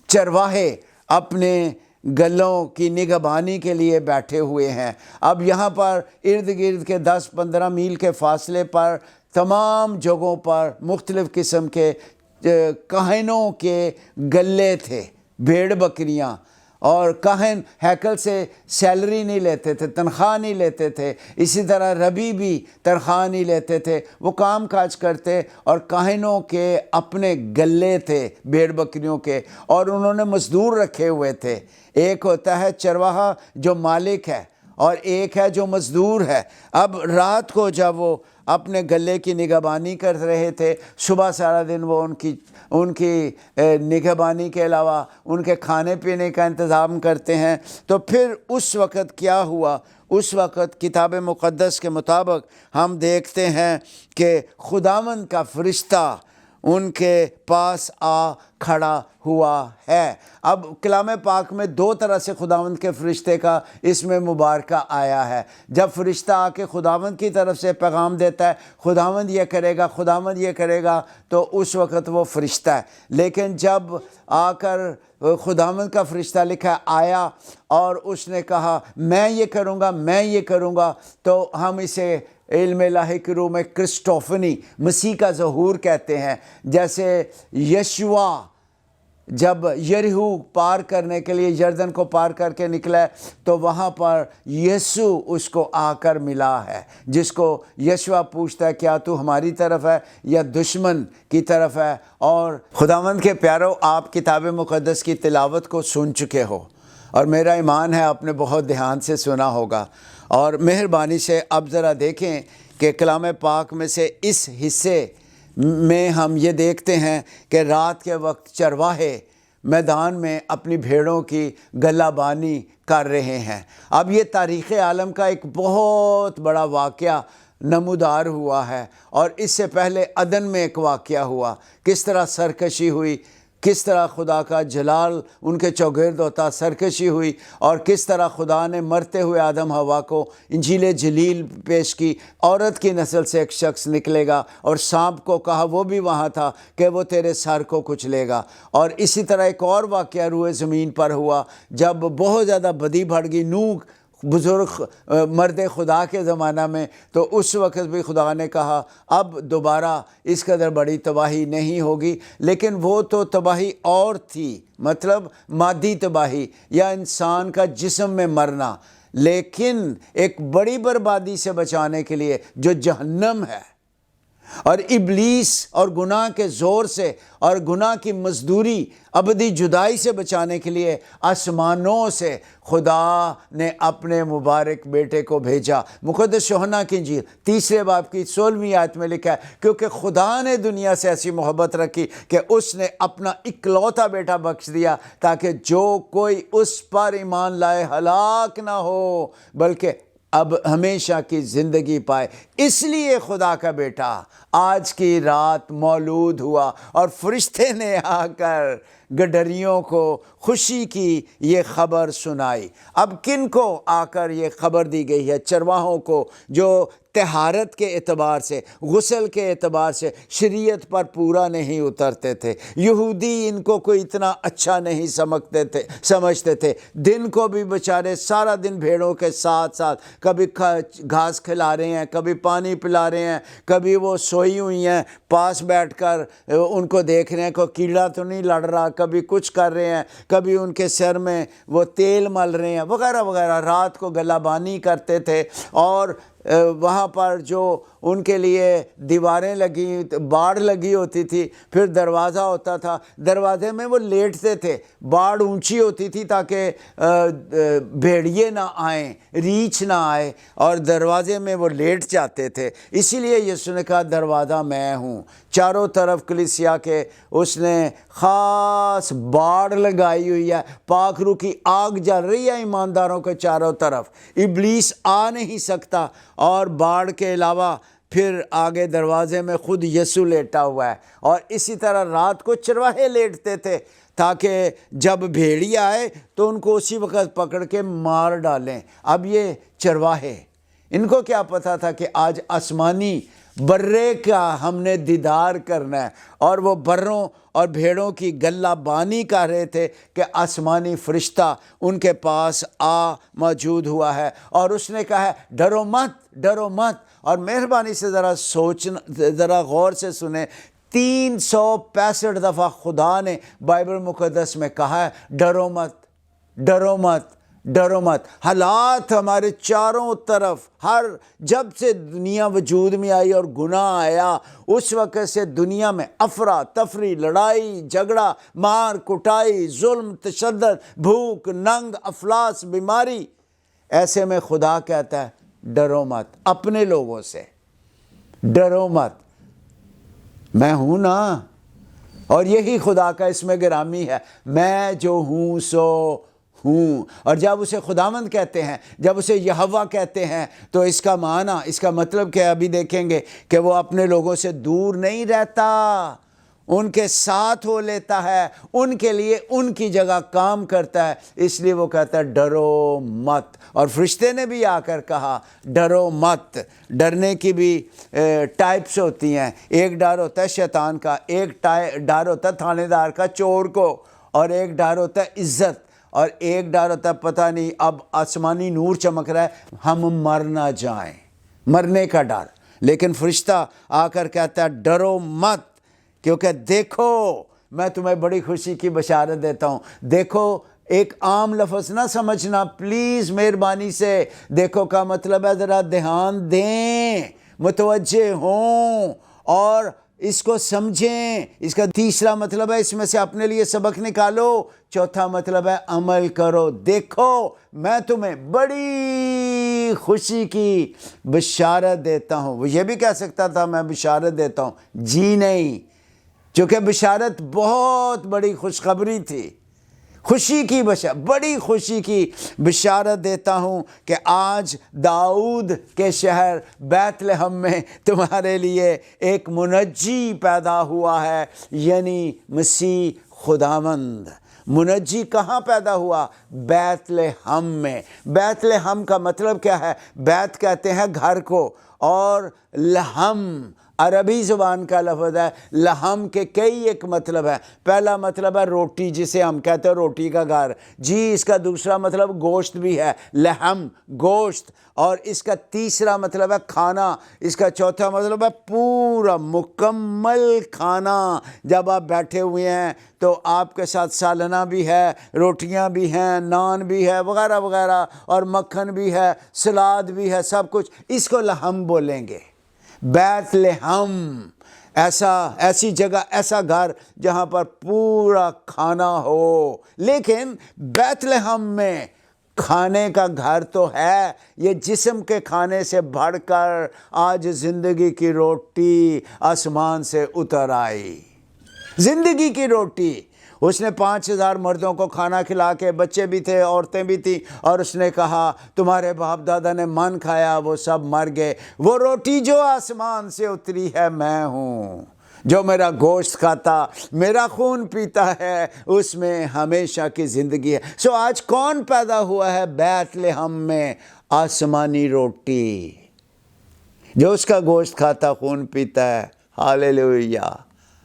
چرواہے اپنے گلوں کی نگہبانی کے لیے بیٹھے ہوئے ہیں۔ اب یہاں پر ارد گرد کے 10-15 میل کے فاصلے پر تمام جگہوں پر مختلف قسم کے کاہنوں کے گلے تھے، بھیڑ بکریاں، اور کاہن ہیکل سے سیلری نہیں لیتے تھے، تنخواہ نہیں لیتے تھے، اسی طرح ربی بھی تنخواہ نہیں لیتے تھے، وہ کام کاج کرتے، اور کاہنوں کے اپنے گلے تھے بھیڑ بکریوں کے، اور انہوں نے مزدور رکھے ہوئے تھے۔ ایک ہوتا ہے چرواہا جو مالک ہے اور ایک ہے جو مزدور ہے۔ اب رات کو جب وہ اپنے گلے کی نگہبانی کر رہے تھے، صبح سارا دن وہ ان کی نگہبانی کے علاوہ ان کے کھانے پینے کا انتظام کرتے ہیں، تو پھر اس وقت کیا ہوا؟ اس وقت کتاب مقدس کے مطابق ہم دیکھتے ہیں کہ خداوند کا فرشتہ ان کے پاس آ کھڑا ہوا ہے۔ اب کلام پاک میں دو طرح سے خداوند کے فرشتے کا اس میں مبارکہ آیا ہے۔ جب فرشتہ آ کے خداوند کی طرف سے پیغام دیتا ہے، خداوند یہ کرے گا، خداوند یہ کرے گا، تو اس وقت وہ فرشتہ ہے۔ لیکن جب آ کر خداوند کا فرشتہ لکھا آیا اور اس نے کہا میں یہ کروں گا، میں یہ کروں گا، تو ہم اسے علم الہی کے روح میں کرسٹوفنی، مسیح کا ظہور کہتے ہیں۔ جیسے یشوع جب یریحو پار کرنے کے لیے یردن کو پار کر کے نکلا ہے، تو وہاں پر یسوع اس کو آ کر ملا ہے، جس کو یشوع پوچھتا ہے کیا تو ہماری طرف ہے یا دشمن کی طرف ہے؟ اور خداوند کے پیارو، آپ کتاب مقدس کی تلاوت کو سن چکے ہو، اور میرا ایمان ہے آپ نے بہت دھیان سے سنا ہوگا، اور مہربانی سے اب ذرا دیکھیں کہ کلام پاک میں سے اس حصے میں ہم یہ دیکھتے ہیں کہ رات کے وقت چرواہے میدان میں اپنی بھیڑوں کی گلہ بانی کر رہے ہیں۔ اب یہ تاریخ عالم کا ایک بہت بڑا واقعہ نمودار ہوا ہے، اور اس سے پہلے عدن میں ایک واقعہ ہوا، کس طرح سرکشی ہوئی، کس طرح خدا کا جلال ان کے چوگرد ہوتا، سرکشی ہوئی، اور کس طرح خدا نے مرتے ہوئے آدم حوا کو انجیل جلیل پیش کی، عورت کی نسل سے ایک شخص نکلے گا، اور سانپ کو کہا، وہ بھی وہاں تھا، کہ وہ تیرے سر کو کچلے گا۔ اور اسی طرح ایک اور واقعہ روئے زمین پر ہوا، جب بہت زیادہ بدی بڑھ گئی، نوح بزرگ مرد خدا کے زمانہ میں، تو اس وقت بھی خدا نے کہا اب دوبارہ اس قدر بڑی تباہی نہیں ہوگی، لیکن وہ تو تباہی اور تھی، مطلب مادی تباہی یا انسان کا جسم میں مرنا، لیکن ایک بڑی بربادی سے بچانے کے لیے جو جہنم ہے، اور ابلیس اور گناہ کے زور سے اور گناہ کی مزدوری ابدی جدائی سے بچانے کے لیے آسمانوں سے خدا نے اپنے مبارک بیٹے کو بھیجا۔ مقدس یوحنا کی انجیل 3 باب کی 16ویں آیت میں لکھا ہے، کیونکہ خدا نے دنیا سے ایسی محبت رکھی کہ اس نے اپنا اکلوتا بیٹا بخش دیا، تاکہ جو کوئی اس پر ایمان لائے ہلاک نہ ہو بلکہ اب ہمیشہ کی زندگی پائے۔ اس لیے خدا کا بیٹا آج کی رات مولود ہوا، اور فرشتے نے آ کر گڈریوں کو خوشی کی یہ خبر سنائی۔ اب کن کو آ کر یہ خبر دی گئی ہے؟ چرواہوں کو، جو طہارت کے اعتبار سے، غسل کے اعتبار سے شریعت پر پورا نہیں اترتے تھے۔ یہودی ان کو کوئی اتنا اچھا نہیں سمجھتے تھے۔ دن کو بھی بیچارے سارا دن بھیڑوں کے ساتھ ساتھ کبھی گھاس کھلا رہے ہیں، کبھی پانی پلا رہے ہیں، کبھی وہ سوئی ہوئی ہیں، پاس بیٹھ کر ان کو دیکھ رہے ہیں کوئی کیڑا تو نہیں لڑ رہا، کبھی کچھ کر رہے ہیں، کبھی ان کے سر میں وہ تیل مل رہے ہیں، وغیرہ وغیرہ۔ رات کو گلہ بانی کرتے تھے، اور وہاں پر جو ان کے لیے دیواریں لگی، باڑ لگی ہوتی تھی، پھر دروازہ ہوتا تھا، دروازے میں وہ لیٹتے تھے، باڑ اونچی ہوتی تھی تاکہ بھیڑیے نہ آئیں، ریچھ نہ آئے، اور دروازے میں وہ لیٹ جاتے تھے۔ اسی لیے یسوع نے کہا دروازہ میں ہوں۔ چاروں طرف کلیسیا کے اس نے خاص باڑ لگائی ہوئی ہے، پاک روح کی آگ جل رہی ہے ایمانداروں کے چاروں طرف، ابلیس آ نہیں سکتا۔ اور باڑ کے علاوہ پھر آگے دروازے میں خود یسوع لیٹا ہوا ہے، اور اسی طرح رات کو چرواہے لیٹتے تھے تاکہ جب بھیڑیا آئے تو ان کو اسی وقت پکڑ کے مار ڈالیں۔ اب یہ چرواہے ان کو کیا پتا تھا کہ آج آسمانی برے کا ہم نے دیدار کرنا ہے، اور وہ بروں اور بھیڑوں کی گلہ بانی کر رہے تھے کہ آسمانی فرشتہ ان کے پاس موجود ہوا ہے، اور اس نے کہا ہے ڈرو مت، ڈرو مت۔ اور مہربانی سے ذرا غور سے سنیں، 365 دفعہ خدا نے بائبل مقدس میں کہا ہے ڈرو مت، ڈرو مت، ڈرو مت۔ حالات ہمارے چاروں طرف، جب سے دنیا وجود میں آئی اور گناہ آیا، اس وقت سے دنیا میں افراتفری، لڑائی جھگڑا، مار کٹائی، ظلم تشدد، بھوک ننگ، افلاس، بیماری۔ ایسے میں خدا کہتا ہے ڈرو مت، اپنے لوگوں سے ڈرو مت، میں ہوں نا۔ اور یہی خدا کا اسم گرامی ہے، میں جو ہوں سو ہوں۔ اور جب اسے خداوند کہتے ہیں، جب اسے یہوہ کہتے ہیں، تو اس کا معنی، اس کا مطلب کیا ابھی دیکھیں گے کہ وہ اپنے لوگوں سے دور نہیں رہتا، ان کے ساتھ ہو لیتا ہے، ان کے لیے ان کی جگہ کام کرتا ہے۔ اس لیے وہ کہتا ہے ڈرو مت۔ اور فرشتے نے بھی آ کر کہا ڈرو مت۔ ڈرنے کی بھی ٹائپس ہوتی ہیں، ایک ڈر ہوتا ہے شیطان کا، ایک ڈر ہوتا ہے تھانے دار کا چور کو، اور ایک ڈر ہوتا ہے عزت، اور ایک ڈر ہوتا ہے پتہ نہیں اب آسمانی نور چمک رہا ہے ہم مر نہ جائیں، مرنے کا ڈر۔ لیکن فرشتہ آ کر کہتا ہے ڈرو مت، کیونکہ دیکھو میں تمہیں بڑی خوشی کی بشارت دیتا ہوں۔ دیکھو ایک عام لفظ نہ سمجھنا پلیز، مہربانی سے۔ دیکھو کا مطلب ہے ذرا دھیان دیں، متوجہ ہوں اور اس کو سمجھیں۔ اس کا تیسرا مطلب ہے اس میں سے اپنے لیے سبق نکالو۔ چوتھا مطلب ہے عمل کرو۔ دیکھو میں تمہیں بڑی خوشی کی بشارت دیتا ہوں۔ وہ یہ بھی کہہ سکتا تھا میں بشارت دیتا ہوں، جی نہیں، چونکہ بشارت بہت بڑی خوشخبری تھی، خوشی کی بڑی خوشی کی بشارت دیتا ہوں کہ آج داؤد کے شہر بیت لحم میں تمہارے لیے ایک منجی پیدا ہوا ہے، یعنی مسیح خداوند۔ منجی کہاں پیدا ہوا؟ بیت لحم میں۔ بیت لحم کا مطلب کیا ہے؟ بیت کہتے ہیں گھر کو، اور لحم عربی زبان کا لفظ ہے۔ لحم کے کئی ایک مطلب ہے۔ پہلا مطلب ہے روٹی، جسے ہم کہتے ہیں روٹی کا گھر، جی اس کا دوسرا مطلب گوشت بھی ہے، لحم گوشت، اور اس کا تیسرا مطلب ہے کھانا، اس کا چوتھا مطلب ہے پورا مکمل کھانا۔ جب آپ بیٹھے ہوئے ہیں تو آپ کے ساتھ سالنہ بھی ہے، روٹیاں بھی ہیں، نان بھی ہے، وغیرہ وغیرہ، اور مکھن بھی ہے، سلاد بھی ہے، سب کچھ، اس کو لحم بولیں گے۔ بیت لحم ایسی جگہ، ایسا گھر جہاں پر پورا کھانا ہو۔ لیکن بیت لحم میں کھانے کا گھر تو ہے، یہ جسم کے کھانے سے بڑھ کر آج زندگی کی روٹی آسمان سے اتر آئی۔ زندگی کی روٹی۔ اس نے 5000 مردوں کو کھانا کھلا کے، بچے بھی تھے، عورتیں بھی تھیں، اور اس نے کہا تمہارے باپ دادا نے من کھایا، وہ سب مر گئے، وہ روٹی جو آسمان سے اتری ہے میں ہوں، جو میرا گوشت کھاتا، میرا خون پیتا ہے، اس میں ہمیشہ کی زندگی ہے۔ سو آج کون پیدا ہوا ہے بیت لحم میں؟ آسمانی روٹی، جو اس کا گوشت کھاتا، خون پیتا ہے، ہاللیلویہ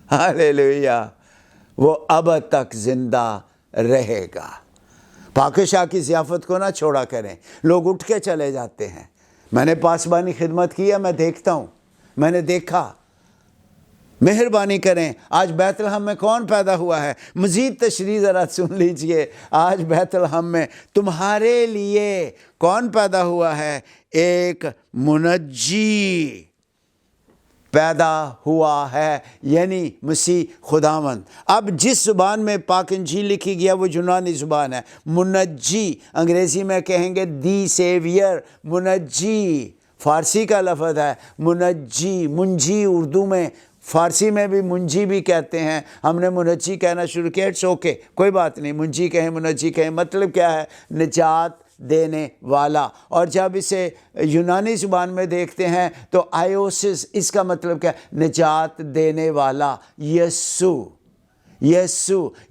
ہاللیلویہ، وہ اب تک زندہ رہے گا۔ پاک شاہ کی ضیافت کو نہ چھوڑا کریں، لوگ اٹھ کے چلے جاتے ہیں۔ میں نے پاسبانی خدمت کی ہے، میں دیکھتا ہوں، میں نے دیکھا۔ مہربانی کریں، آج بیت لحم میں کون پیدا ہوا ہے؟ مزید تشریح ذرا سن لیجئے۔ آج بیت لحم میں تمہارے لیے کون پیدا ہوا ہے؟ ایک منجی پیدا ہوا ہے، یعنی مسیح خداوند۔ اب جس زبان میں پاک انجیل لکھی گیا وہ یونانی زبان ہے۔ منجی انگریزی میں کہیں گے دی سیویئر، منجی فارسی کا لفظ ہے، منجی، منجی اردو میں، فارسی میں بھی منجی بھی کہتے ہیں۔ ہم نے منجی کہنا شروع کیا، اٹس اوکے، کوئی بات نہیں، منجی کہیں منجی کہیں، مطلب کیا ہے؟ نجات دینے والا۔ اور جب اسے یونانی زبان میں دیکھتے ہیں تو آئیوسس، اس کا مطلب کیا ہے؟ نجات دینے والا۔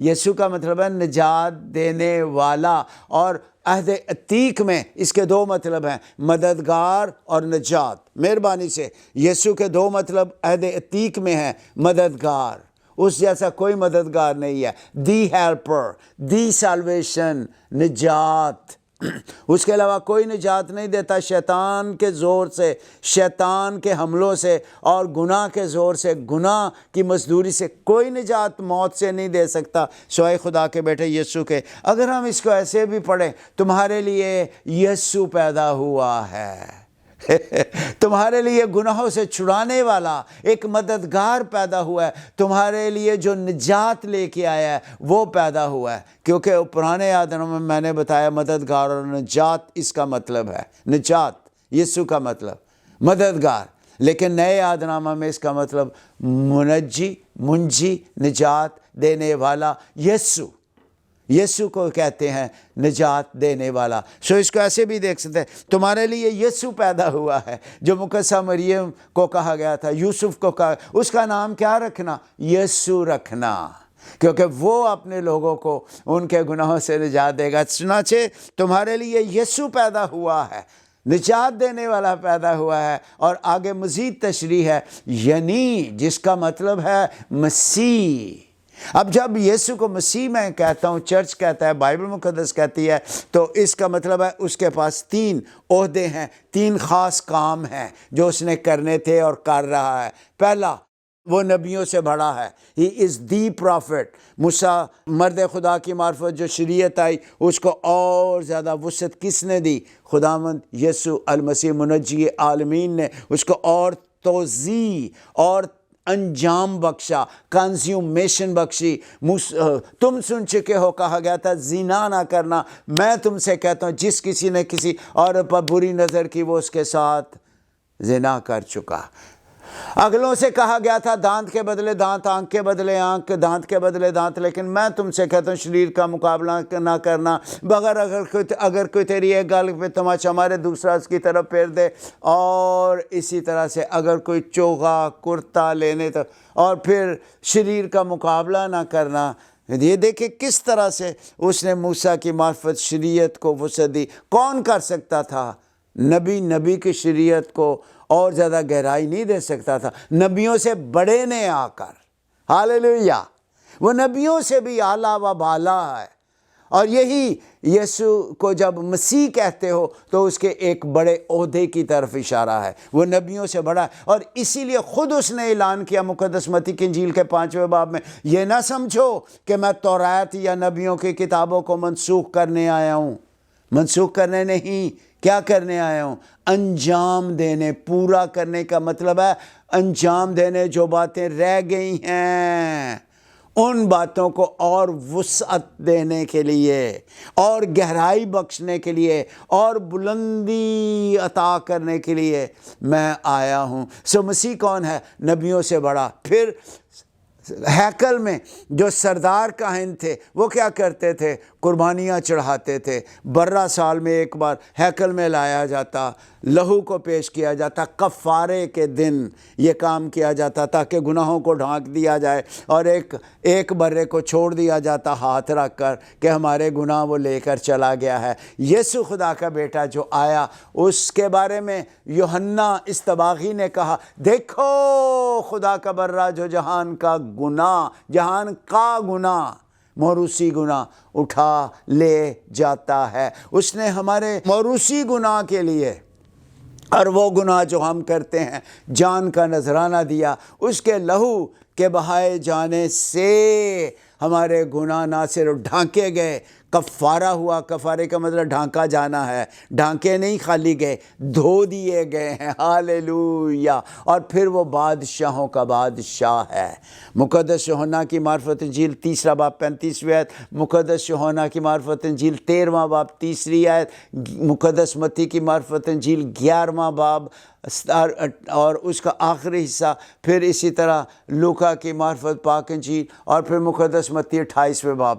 یسوع کا مطلب ہے نجات دینے والا، اور عہد عتیق میں اس کے دو مطلب ہیں، مددگار اور نجات۔ مہربانی سے یسوع کے دو مطلب عہد عتیق میں ہیں، مددگار، اس جیسا کوئی مددگار نہیں ہے، دی ہیلپر، دی سالویشن، نجات، اس کے علاوہ کوئی نجات نہیں دیتا شیطان کے زور سے، شیطان کے حملوں سے اور گناہ کے زور سے، گناہ کی مزدوری سے کوئی نجات موت سے نہیں دے سکتا سوائے خدا کے بیٹے یسوع کے۔ اگر ہم اس کو ایسے بھی پڑھیں، تمہارے لیے یسوع پیدا ہوا ہے، تمہارے لیے گناہوں سے چھڑانے والا ایک مددگار پیدا ہوا ہے، تمہارے لیے جو نجات لے کے آیا ہے وہ پیدا ہوا ہے۔ کیونکہ پرانے یادنامہ میں نے بتایا مددگار اور نجات اس کا مطلب ہے، نجات یسوع کا مطلب مددگار، لیکن نئے یادنامہ میں اس کا مطلب منجی، منجی، نجات دینے والا یسوع، یسوع کو کہتے ہیں نجات دینے والا۔ سو اس کو ایسے بھی دیکھ سکتے ہیں، تمہارے لیے یسوع پیدا ہوا ہے، جو مقدسہ مریم کو کہا گیا تھا، یوسف کو کہا، اس کا نام کیا رکھنا؟ یسوع رکھنا، کیونکہ وہ اپنے لوگوں کو ان کے گناہوں سے نجات دے گا۔ چنانچہ تمہارے لیے یسوع پیدا ہوا ہے، نجات دینے والا پیدا ہوا ہے۔ اور آگے مزید تشریح ہے، یعنی جس کا مطلب ہے مسیح۔ اب جب یسوع کو مسیح میں کہتا ہوں، چرچ کہتا ہے، بائبل مقدس کہتی ہے، تو اس کا مطلب ہے اس کے پاس 3 عہدے ہیں، 3 خاص کام ہیں جو اس نے کرنے تھے اور کر رہا ہے۔ پہلا، وہ نبیوں سے بڑا ہے، ہی از دی پرافٹ۔ موسیٰ مرد خدا کی معرفت جو شریعت آئی، اس کو اور زیادہ وسعت کس نے دی؟ خداوند یسوع المسیح منجی عالمین نے اس کو اور توضیح اور انجام بخشا، کنزیومیشن بخشی۔ تم سن چکے ہو، کہا گیا تھا زنا نہ کرنا، میں تم سے کہتا ہوں جس کسی نے کسی عورت پر بری نظر کی وہ اس کے ساتھ زنا کر چکا۔ اگلوں سے کہا گیا تھا دانت کے بدلے دانت، آنکھ کے بدلے آنکھ، دانت کے بدلے دانت، لیکن میں تم سے کہتا ہوں شریر کا مقابلہ نہ کرنا، مگر اگر کوئی تیری ایک گال پہ تماچا مارے دوسرا اس کی طرف پھیر دے، اور اسی طرح سے اگر کوئی چوغا کرتا لینے تو، اور پھر شریر کا مقابلہ نہ کرنا۔ یہ دیکھیں کس طرح سے اس نے موسیٰ کی معرفت شریعت کو وسعت دی۔ کون کر سکتا تھا؟ نبی کی شریعت کو اور زیادہ گہرائی نہیں دے سکتا تھا، نبیوں سے بڑے نے آ کر، ہاللیلویہ، وہ نبیوں سے بھی اعلیٰ و بالا ہے۔ اور یہی یسوع کو جب مسیح کہتے ہو تو اس کے ایک بڑے عہدے کی طرف اشارہ ہے، وہ نبیوں سے بڑا ہے۔ اور اسی لیے خود اس نے اعلان کیا مقدس متی کی انجیل کے 5ویں باب میں، یہ نہ سمجھو کہ میں تورات یا نبیوں کی کتابوں کو منسوخ کرنے آیا ہوں، منسوخ کرنے نہیں، کیا کرنے آیا ہوں؟ انجام دینے، پورا کرنے کا مطلب ہے انجام دینے، جو باتیں رہ گئی ہیں ان باتوں کو اور وسعت دینے کے لیے، اور گہرائی بخشنے کے لیے، اور بلندی عطا کرنے کے لیے میں آیا ہوں۔ سو مسیح کون ہے؟ نبیوں سے بڑا۔ پھر ہیکل میں جو سردار کاہن تھے وہ کیا کرتے تھے؟ قربانیاں چڑھاتے تھے، برہ سال میں ایک بار ہیکل میں لایا جاتا، لہو کو پیش کیا جاتا، کفارے کے دن یہ کام کیا جاتا تاکہ گناہوں کو ڈھانک دیا جائے، اور ایک برے کو چھوڑ دیا جاتا ہاتھ رکھ کر کہ ہمارے گناہ وہ لے کر چلا گیا ہے۔ یسوع خدا کا بیٹا جو آیا، اس کے بارے میں یوحنا استباغی نے کہا، دیکھو خدا کا برہ جو جہان کا گناہ موروثی گناہ اٹھا لے جاتا ہے۔ اس نے ہمارے موروثی گناہ کے لیے اور وہ گناہ جو ہم کرتے ہیں جان کا نذرانہ دیا، اس کے لہو کے بہائے جانے سے ہمارے گناہ نہ صرف ڈھانکے گئے، کفارہ ہوا، کفارے کا مطلب ڈھانکا جانا ہے، ڈھانکے نہیں خالی گئے، دھو دیے گئے ہیں، ہاللیلویہ۔ اور پھر وہ بادشاہوں کا بادشاہ ہے۔ مقدس یوحنا کی معرفت انجیل 3 باب 35 آیت، مقدس یوحنا کی معرفت انجیل 13 باب 3 آیت، مقدس متی کی معرفت انجیل 11 باب اور اس کا آخری حصہ، پھر اسی طرح لوکا کی معرفت پاک انجیل، اور پھر مقدس متی 28 باب۔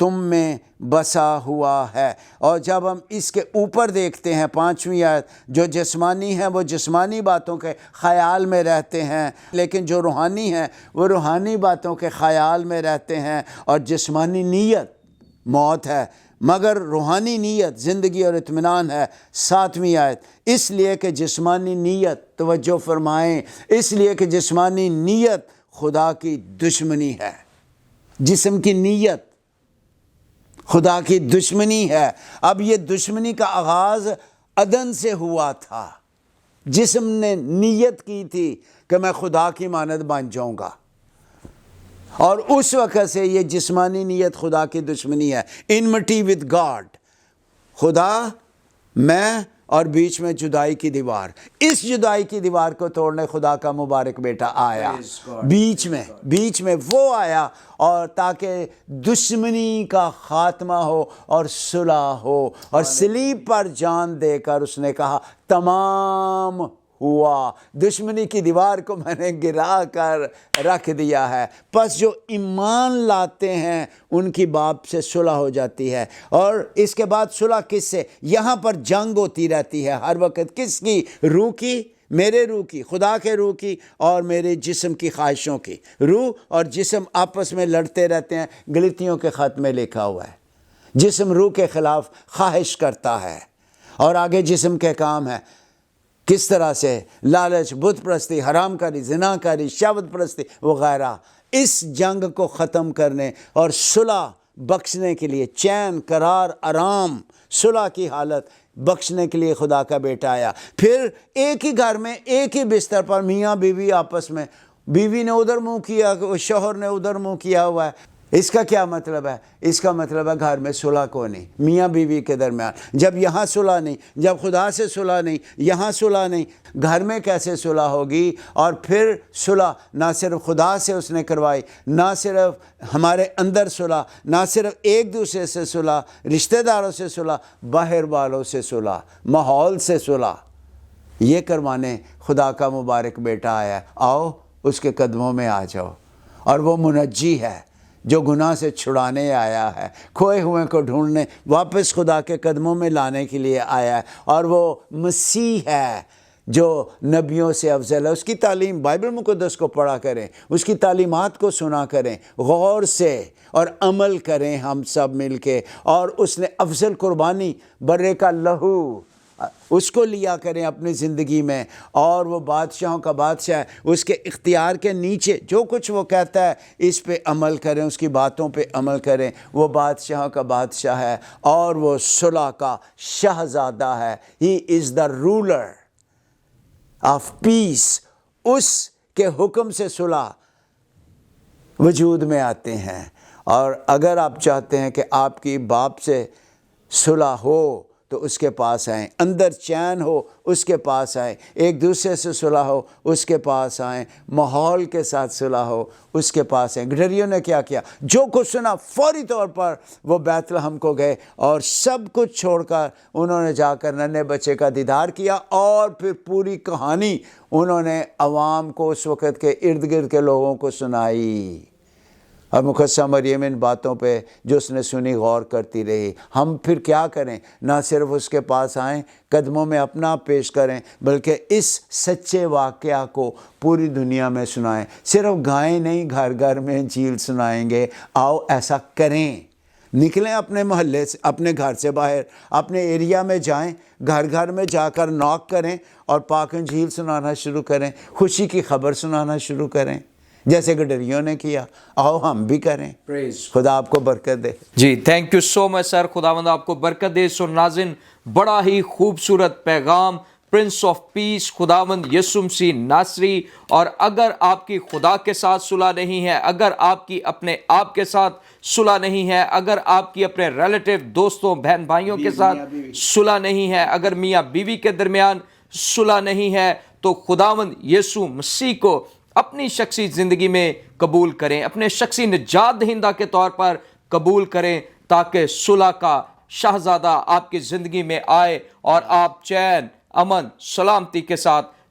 تم میں بسا ہوا ہے۔ اور جب ہم اس کے اوپر دیکھتے ہیں 5ویں آیت، جو جسمانی ہیں وہ جسمانی باتوں کے خیال میں رہتے ہیں، لیکن جو روحانی ہیں وہ روحانی باتوں کے خیال میں رہتے ہیں، اور جسمانی نیت موت ہے مگر روحانی نیت زندگی اور اطمینان ہے۔ 7ویں آیت، اس لیے کہ جسمانی نیت، توجہ فرمائیں، اس لیے کہ جسمانی نیت خدا کی دشمنی ہے۔ جسم کی نیت خدا کی دشمنی ہے۔ اب یہ دشمنی کا آغاز عدن سے ہوا تھا۔ جسم نے نیت کی تھی کہ میں خدا کی مانند بن جاؤں گا، اور اس وقت سے یہ جسمانی نیت خدا کی دشمنی ہے۔ انمٹی ود گاڈ، خدا میں اور بیچ میں جدائی کی دیوار۔ اس جدائی کی دیوار کو توڑنے خدا کا مبارک بیٹا آیا، بیچ میں وہ آیا، اور تاکہ دشمنی کا خاتمہ ہو اور صلح ہو، اور صلیب پر جان دے کر اس نے کہا تمام ہوا، دشمنی کی دیوار کو میں نے گرا کر رکھ دیا ہے۔ پس جو ایمان لاتے ہیں ان کی باپ سے صلح ہو جاتی ہے۔ اور اس کے بعد صلح کس سے؟ یہاں پر جنگ ہوتی رہتی ہے ہر وقت، کس کی؟ روح کی، میرے روح کی، خدا کے روح کی، اور میرے جسم کی خواہشوں کی۔ روح اور جسم آپس میں لڑتے رہتے ہیں، گلتیوں کے خط میں لکھا ہوا ہے۔ جسم روح کے خلاف خواہش کرتا ہے، اور آگے جسم کے کام ہے کس طرح سے؟ لالچ، بت پرستی، حرام کاری، زنا کاری، شہوت پرستی وغیرہ۔ اس جنگ کو ختم کرنے اور صلح بخشنے کے لیے، چین، قرار، آرام، صلح کی حالت بخشنے کے لیے خدا کا بیٹا آیا۔ پھر ایک ہی گھر میں، ایک ہی بستر پر میاں بیوی آپس میں، بیوی نے ادھر منہ کیا، شوہر نے ادھر منہ کیا ہوا ہے۔ اس کا کیا مطلب ہے؟ اس کا مطلب ہے گھر میں صلح کو نہیں، میاں بیوی کے درمیان۔ جب یہاں صلح نہیں، جب خدا سے صلح نہیں، یہاں صلح نہیں، گھر میں کیسے صلح ہوگی؟ اور پھر صلح نہ صرف خدا سے اس نے کروائی، نہ صرف ہمارے اندر صلح، نہ صرف ایک دوسرے سے صلح، رشتہ داروں سے صلح، باہر والوں سے صلح، ماحول سے صلح، یہ کروانے خدا کا مبارک بیٹا آیا۔ آؤ اس کے قدموں میں آ جاؤ۔ اور وہ منجی ہے جو گناہ سے چھڑانے آیا ہے، کھوئے ہوئے کو ڈھونڈنے، واپس خدا کے قدموں میں لانے کے لیے آیا ہے۔ اور وہ مسیح ہے جو نبیوں سے افضل ہے۔ اس کی تعلیم، بائبل مقدس کو پڑھا کریں، اس کی تعلیمات کو سنا کریں غور سے، اور عمل کریں ہم سب مل کے۔ اور اس نے افضل قربانی، برے کا لہو، اس کو لیا کریں اپنی زندگی میں، اور وہ بادشاہوں کا بادشاہ ہے۔ اس کے اختیار کے نیچے جو کچھ وہ کہتا ہے اس پہ عمل کریں، اس کی باتوں پہ عمل کریں۔ وہ بادشاہوں کا بادشاہ ہے، اور وہ صلح کا شہزادہ ہے۔ ہی از دا رولر آف پیس۔ اس کے حکم سے صلح وجود میں آتے ہیں۔ اور اگر آپ چاہتے ہیں کہ آپ کی باپ سے صلح ہو تو اس کے پاس آئیں، اندر چین ہو اس کے پاس آئیں، ایک دوسرے سے صلح ہو اس کے پاس آئیں، ماحول کے ساتھ صلح ہو اس کے پاس آئیں۔ گڈریوں نے کیا کیا؟ جو کچھ سنا فوری طور پر وہ بیت لحم کو گئے، اور سب کچھ چھوڑ کر انہوں نے جا کر ننھے بچے کا دیدار کیا، اور پھر پوری کہانی انہوں نے عوام کو، اس وقت کے ارد گرد کے لوگوں کو سنائی۔ اور مقدسہ مریم ان باتوں پہ جو اس نے سنی غور کرتی رہی۔ ہم پھر کیا کریں؟ نہ صرف اس کے پاس آئیں، قدموں میں اپنا پیش کریں، بلکہ اس سچے واقعہ کو پوری دنیا میں سنائیں۔ صرف گائیں نہیں، گھر گھر میں انجیل سنائیں گے۔ آؤ ایسا کریں، نکلیں اپنے محلے سے، اپنے گھر سے باہر، اپنے ایریا میں جائیں، گھر گھر میں جا کر ناک کریں، اور پاک انجیل سنانا شروع کریں، خوشی کی خبر سنانا شروع کریں، جیسے گڈریوں نے کیا۔ آؤ ہم بھی کریں۔ خدا آپ کو برکت دے۔ جی تھینک یو سو مچ سر، خداوند آپ کو برکت دے۔ سو ناظرین، بڑا ہی خوبصورت پیغام پرنس آف پیس خداوند یسوع مسیح ناصری۔ اور اگر آپ کی خدا کے ساتھ صلح نہیں ہے، اگر آپ کی اپنے آپ کے ساتھ صلح نہیں ہے، اگر آپ کی اپنے ریلیٹیو، دوستوں، بہن بھائیوں کے ساتھ صلح نہیں ہے، اگر میاں بیوی کے درمیان صلح نہیں ہے، تو خداوند یسوع مسیح کو اپنی شخصی زندگی میں قبول کریں، اپنے شخصی نجات دہندہ کے طور پر قبول کریں، تاکہ صلح کا شہزادہ آپ کی زندگی میں آئے اور آپ چین، امن، سلامتی کے ساتھ